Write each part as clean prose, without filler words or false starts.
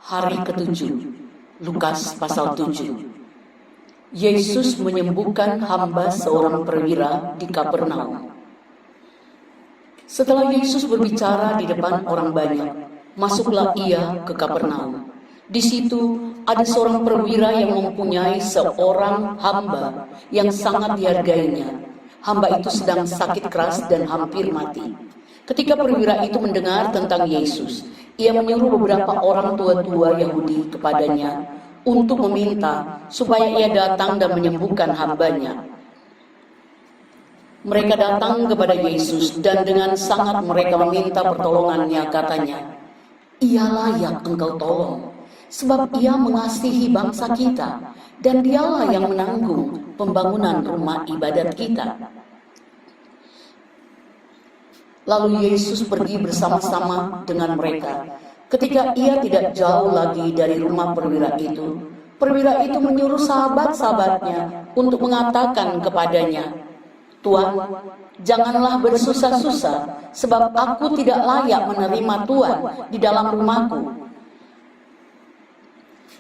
Hari ke-7, Lukas pasal 7. Yesus menyembuhkan hamba seorang perwira di Kapernaum. Setelah Yesus berbicara di depan orang banyak, masuklah ia ke Kapernaum. Di situ ada seorang perwira yang mempunyai seorang hamba yang sangat dihargainya. Hamba itu sedang sakit keras dan hampir mati. Ketika perwira itu mendengar tentang Yesus, ia menyuruh beberapa orang tua-tua Yahudi kepadanya untuk meminta supaya ia datang dan menyembuhkan hambanya. Mereka datang kepada Yesus dan dengan sangat mereka meminta pertolongannya, katanya, "Ia layak engkau tolong, sebab ia mengasihi bangsa kita, dan dialah yang menanggung pembangunan rumah ibadat kita." Lalu Yesus pergi bersama-sama dengan mereka. Ketika ia tidak jauh lagi dari rumah perwira itu menyuruh sahabat-sahabatnya untuk mengatakan kepadanya, "Tuan, janganlah bersusah-susah, sebab aku tidak layak menerima Tuan di dalam rumahku.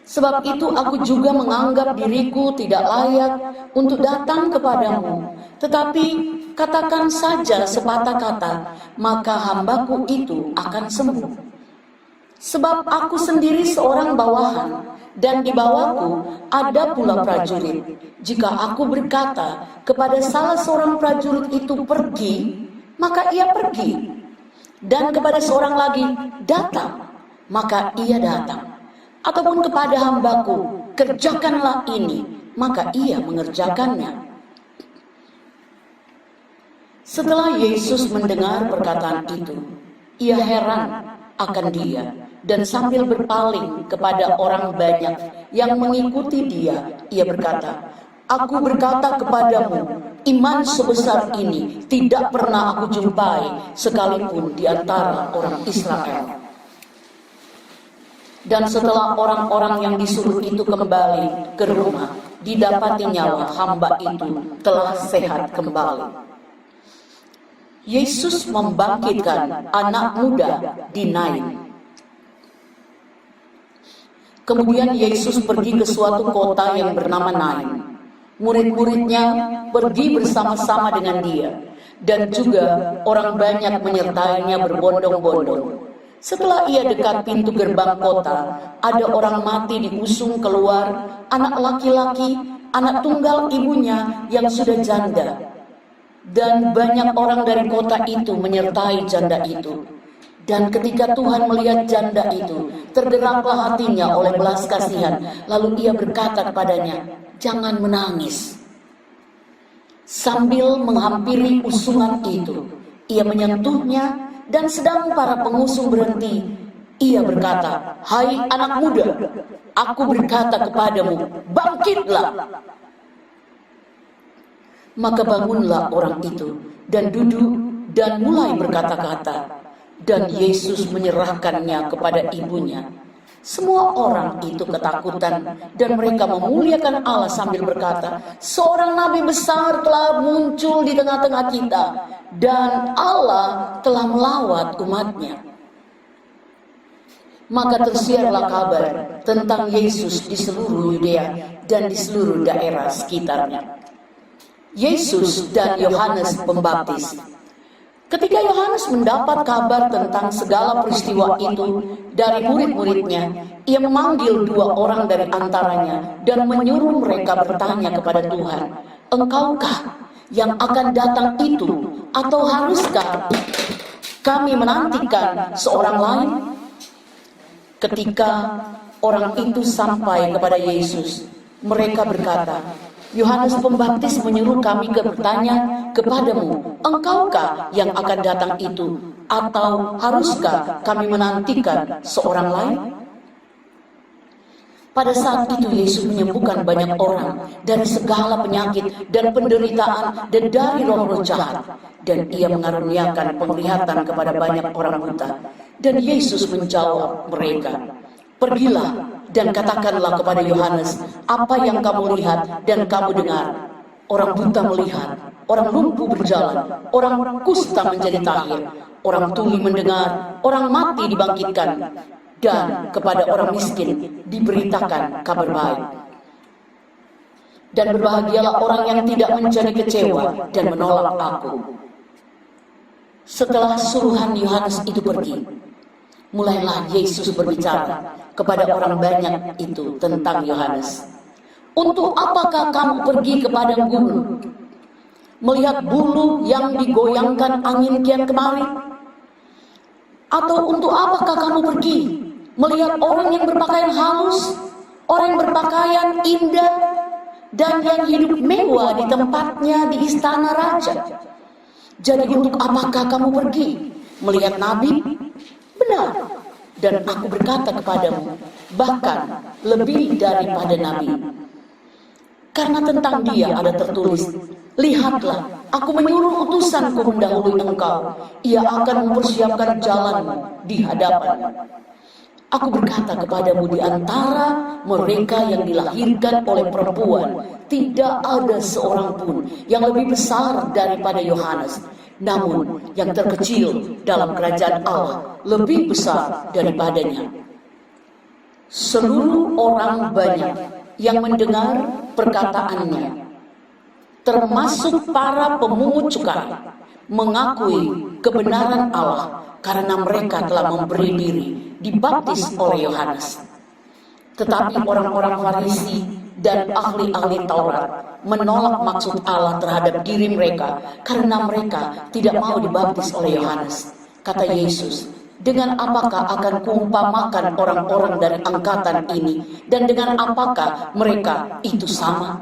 Sebab itu aku juga menganggap diriku tidak layak untuk datang kepadamu. Tetapi katakan saja sepatah kata, maka hambaku itu akan sembuh. Sebab aku sendiri seorang bawahan, dan di bawahku ada pula prajurit. Jika aku berkata kepada salah seorang prajurit itu pergi, maka ia pergi. Dan kepada seorang lagi datang, maka ia datang. Ataupun kepada hambaku, kerjakanlah ini, maka ia mengerjakannya." Setelah Yesus mendengar perkataan itu, ia heran akan dia, dan sambil berpaling kepada orang banyak yang mengikuti dia, ia berkata, "Aku berkata kepadamu, iman sebesar ini tidak pernah aku jumpai sekalipun di antara orang Israel." Dan setelah orang-orang yang disuruh itu kembali ke rumah, didapatinya hamba itu telah sehat kembali. Yesus membangkitkan anak muda di Nain. Kemudian Yesus pergi ke suatu kota yang bernama Nain. Murid-muridnya pergi bersama-sama dengan dia, dan juga orang banyak menyertainya berbondong-bondong. Setelah ia dekat pintu gerbang kota, ada orang mati diusung keluar, anak laki-laki, anak tunggal ibunya yang sudah janda. Dan banyak orang dari kota itu menyertai janda itu. Dan ketika Tuhan melihat janda itu, tergeraklah hatinya oleh belas kasihan. Lalu ia berkata kepadanya, "Jangan menangis." Sambil menghampiri usungan itu, ia menyentuhnya, dan sedang para pengusung berhenti, ia berkata, "Hai anak muda, aku berkata kepadamu, bangkitlah." Maka bangunlah orang itu dan duduk dan mulai berkata-kata, dan Yesus menyerahkannya kepada ibunya. Semua orang itu ketakutan dan mereka memuliakan Allah sambil berkata, "Seorang nabi besar telah muncul di tengah-tengah kita, dan Allah telah melawat umatnya." Maka tersiarlah kabar tentang Yesus di seluruh Yudea dan di seluruh daerah sekitarnya. Yesus dan Yohanes Pembaptis. Ketika Yohanes mendapat kabar tentang segala peristiwa itu dari murid-muridnya, ia memanggil 2 orang dari antaranya dan menyuruh mereka bertanya kepada Tuhan, "Engkaukah yang akan datang itu, atau haruskah kami menantikan seorang lain?" Ketika orang itu sampai kepada Yesus, mereka berkata, "Yohanes Pembaptis menyuruh kami bertanya kepadamu, engkaukah yang akan datang itu, atau haruskah kami menantikan seorang lain?" Pada saat itu Yesus menyembuhkan banyak orang dari segala penyakit dan penderitaan dan dari roh-roh jahat, dan ia mengaruniakan penglihatan kepada banyak orang buta. Dan Yesus menjawab mereka, "Pergilah dan katakanlah kepada Yohanes apa yang kamu lihat dan kamu dengar. Orang buta melihat, orang lumpuh berjalan, orang kusta menjadi tahir, orang tuli mendengar, orang mati dibangkitkan, dan kepada orang miskin diberitakan kabar baik. Dan berbahagialah orang yang tidak menjadi kecewa dan menolak aku. Setelah suruhan Yohanes itu pergi, mulailah Yesus berbicara kepada orang banyak itu tentang Yohanes. Untuk apakah kamu pergi ke padang gurun, melihat bulu yang digoyangkan angin kian kemari? Atau untuk apakah kamu pergi melihat orang yang berpakaian halus, orang yang berpakaian indah, dan yang hidup mewah di tempatnya di istana raja? Jadi untuk apakah kamu pergi melihat nabi? Benar, dan aku berkata kepadamu, bahkan lebih daripada nabi. Karena tentang dia ada tertulis, lihatlah, aku menyuruh utusanku mendahului engkau, ia akan mempersiapkan jalanmu di hadapanmu. Aku berkata kepadamu, di antara mereka yang dilahirkan oleh perempuan, tidak ada seorang pun yang lebih besar daripada Yohanes. Namun yang terkecil dalam kerajaan Allah lebih besar daripadanya. Seluruh orang banyak yang mendengar perkataannya, termasuk para pemungut cukai, mengakui kebenaran Allah karena mereka telah memberi diri dibaptis oleh Yohanes. Tetapi orang-orang Farisi dan ahli-ahli Taurat menolak maksud Allah terhadap diri mereka karena mereka tidak mau dibaptis oleh Yohanes. Kata Yesus, dengan apakah akan kuumpamakan orang-orang dari angkatan ini, dan dengan apakah mereka itu sama?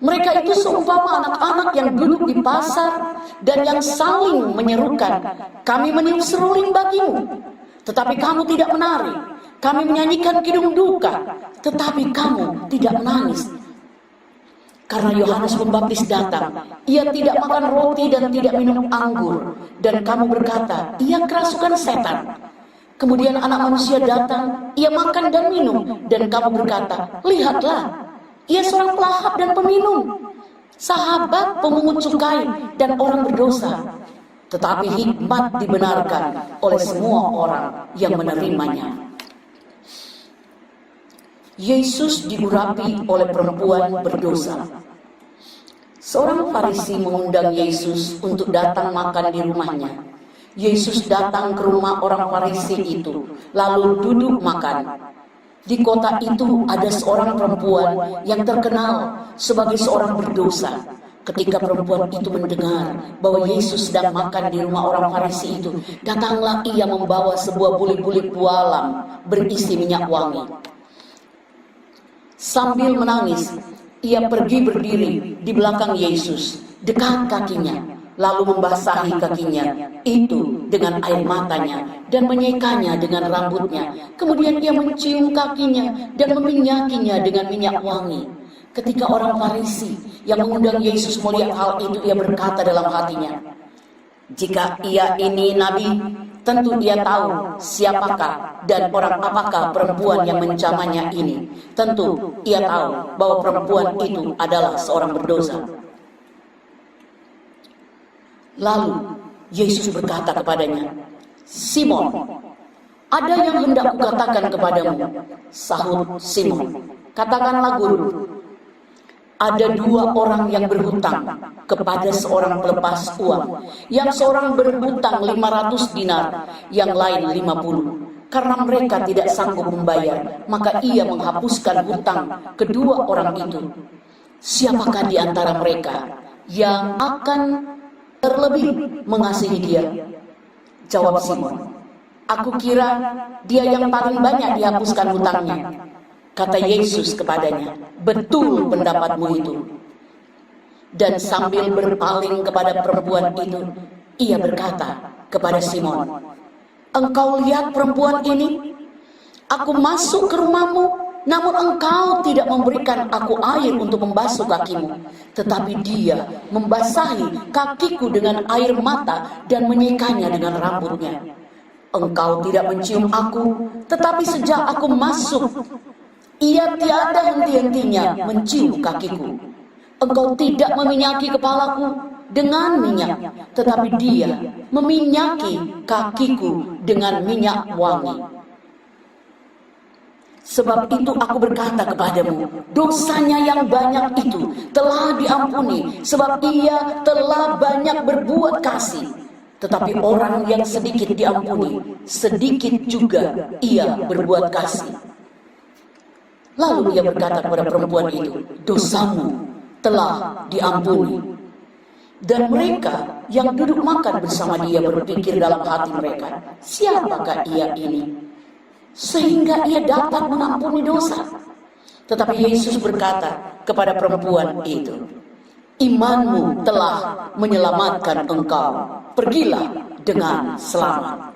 Mereka itu seumpama anak-anak yang duduk di pasar dan yang saling menyerukan, kami meniup seruling bagimu, tetapi kamu tidak menari. Kami menyanyikan kidung duka, tetapi kamu tidak menangis. Karena Yohanes Pembaptis datang, ia tidak makan roti dan tidak minum anggur, dan kamu berkata, ia kerasukan setan. Kemudian Anak Manusia datang, ia makan dan minum, dan kamu berkata, lihatlah, ia seorang pelahap dan peminum, sahabat pemungut cukai dan orang berdosa. Tetapi hikmat dibenarkan oleh semua orang yang menerimanya. Yesus diurapi oleh perempuan berdosa. Seorang Farisi mengundang Yesus untuk datang makan di rumahnya. Yesus datang ke rumah orang Farisi itu, lalu duduk makan. Di kota itu ada seorang perempuan yang terkenal sebagai seorang berdosa. Ketika perempuan itu mendengar bahwa Yesus sedang makan di rumah orang Farisi itu, datanglah ia membawa sebuah buli-buli pualam berisi minyak wangi. Sambil menangis, ia pergi berdiri di belakang Yesus, dekat kakinya, lalu membasahi kakinya itu dengan air matanya dan menyekanya dengan rambutnya. Kemudian ia mencium kakinya dan meminyakinya dengan minyak wangi. Ketika orang Farisi yang mengundang Yesus melihat hal itu, ia berkata dalam hatinya, jika ia ini nabi, tentu ia tahu siapakah dan orang apakah perempuan yang mencamanya ini. Tentu ia tahu bahwa perempuan itu adalah seorang berdosa. Lalu Yesus berkata kepadanya, Simon, ada yang hendak kukatakan kepadamu. Sahut Simon, katakanlah guru. Ada dua orang yang berhutang kepada seorang pelepas uang. Yang seorang berhutang 500 dinar, yang lain 50. Karena mereka tidak sanggup membayar, maka ia menghapuskan hutang kedua orang itu. Siapakah di antara mereka yang akan terlebih mengasihi dia? Jawab Simon, aku kira dia yang paling banyak dihapuskan hutangnya. Kata Yesus kepadanya, betul pendapatmu itu. Dan sambil berpaling kepada perempuan itu, ia berkata kepada Simon, engkau lihat perempuan ini? Aku masuk ke rumahmu, namun engkau tidak memberikan aku air untuk membasuh kakimu. Tetapi dia membasahi kakiku dengan air mata dan menyekanya dengan rambutnya. Engkau tidak mencium aku, tetapi sejak aku masuk, ia tiada henti-hentinya mencium kakiku. Engkau tidak meminyaki kepalaku dengan minyak, tetapi dia meminyaki kakiku dengan minyak wangi. Sebab itu aku berkata kepadamu, dosanya yang banyak itu telah diampuni, sebab ia telah banyak berbuat kasih. Tetapi orang yang sedikit diampuni, sedikit juga ia berbuat kasih. Lalu ia berkata kepada perempuan itu, dosamu telah diampuni. Dan mereka yang duduk makan bersama dia berpikir dalam hati mereka, siapakah ia ini, sehingga ia dapat mengampuni dosa? Tetapi Yesus berkata kepada perempuan itu, imanmu telah menyelamatkan engkau, pergilah dengan selamat.